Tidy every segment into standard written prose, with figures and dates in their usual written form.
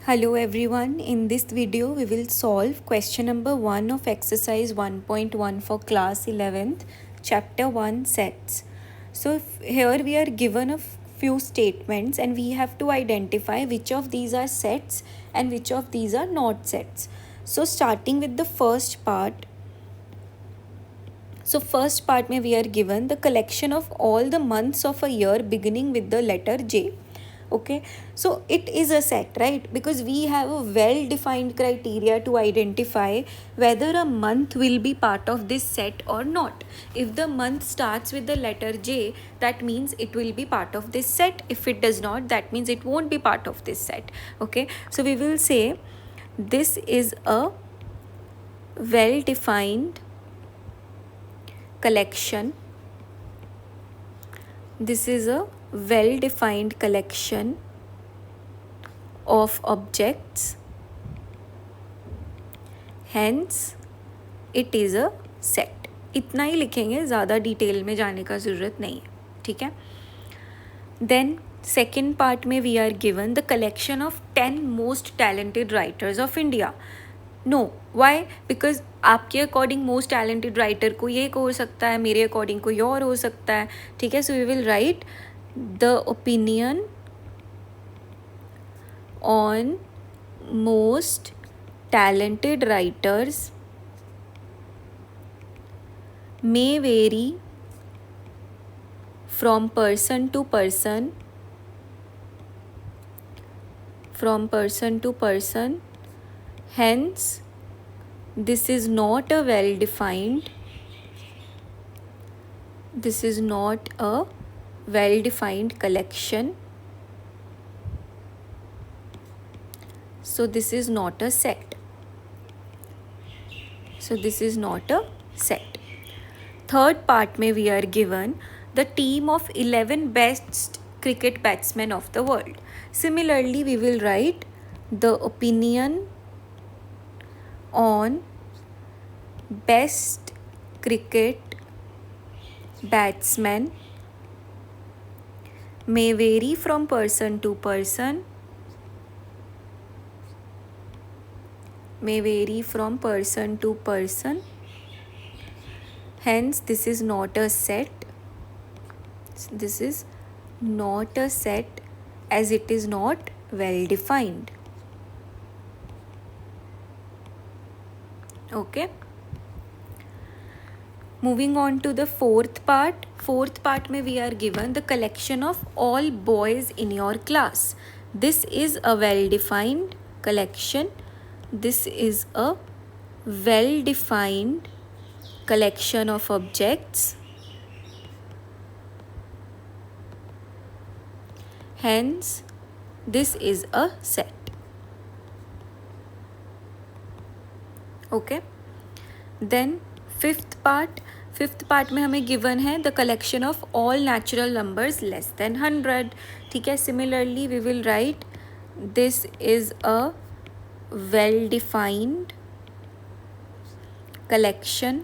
Hello everyone, in this video we will solve question number 1 of exercise 1.1 for class 11th, chapter 1 sets. So here we are given a few statements and we have to identify which of these are sets and which of these are not sets. So starting with the first part, first part mein we are given the collection of all the months of a year beginning with the letter J. Okay, so it is a set, right? Because we have a well defined criteria to identify whether a month will be part of this set or not. If the month starts with the letter J, that means it will be part of this set. If it does not, that means it won't be part of this set. Okay, so we will say this is a well defined collection. This is a well defined collection of objects, hence it is a set. इतना ही लिखेंगे, ज़्यादा detail में जाने का ज़रूरत नहीं है. ठीक है. देन सेकेंड पार्ट में we are given the collection of 10 most talented writers of India. No, why? Because आपके अकॉर्डिंग मोस्ट टैलेंटेड राइटर को ये हो सकता है, मेरे अकॉर्डिंग कोई और हो सकता है. ठीक है. So we will write the opinion on most talented writers may vary from person to person, hence this is not a well defined collection. So this is not a set. Third part में we are given the team of 11 best cricket batsmen of the world. Similarly, we will write the opinion on best cricket batsmen may vary from person to person, hence this is not a set. As it is not well defined. Okay, moving on to the fourth part में we are given the collection of all boys in your class. This is a well defined collection. This is a well defined collection of objects, hence this is a set. Okay, then fifth part में हमें given है the collection of all natural numbers less than 100. ठीक है. Similarly, we will write this is a well defined collection,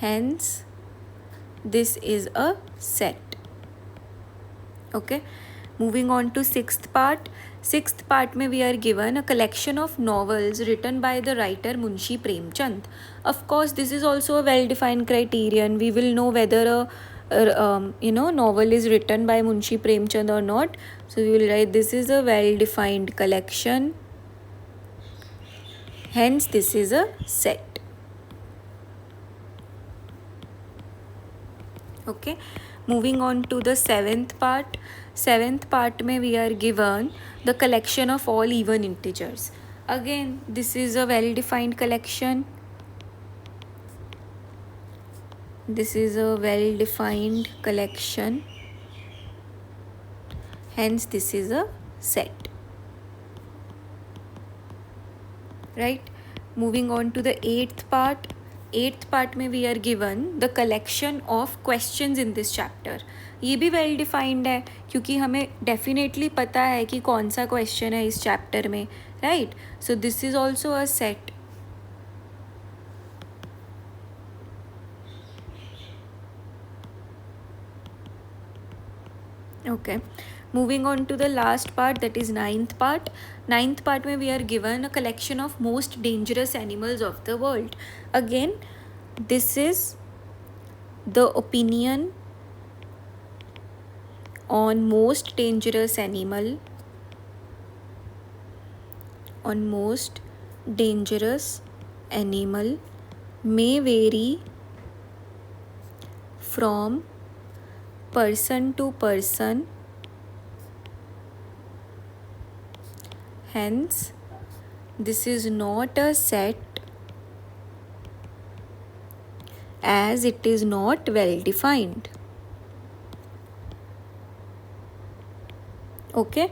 hence this is a set. Okay, moving on to sixth part में we are given a collection of novels written by the writer Munshi Premchand. Of course, this is also a well defined criterion. We will know whether a novel is written by Munshi Premchand or not. So we will write this is a well defined collection, hence this is a set. Okay, moving on to the seventh part में we are given the collection of all even integers. Again, this is a well defined collection. Hence this is a set. Right, moving on to the eighth part में we are given the collection of questions in this chapter. ये भी well defined है क्योंकि हमें definitely पता है कि कौन सा question है इस chapter में. Right, so this is also a set. Okay, Moving on to the last part, that is ninth part. Ninth part में we are given a collection of most dangerous animals of the world. Again, this is the opinion on most dangerous animal, may vary from person to person, hence this is not a set as it is not well defined. Okay,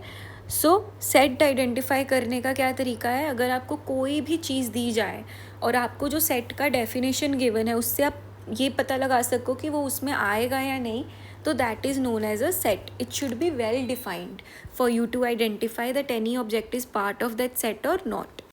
so set identify करने का क्या तरीका है? अगर आपको कोई भी चीज़ दी जाए और आपको जो सेट का डेफिनेशन गिवन है उससे आप ये पता लगा सको कि वो उसमें आएगा या नहीं, तो that is known as a set. It should be well defined for you to identify that any object is part of that set or not.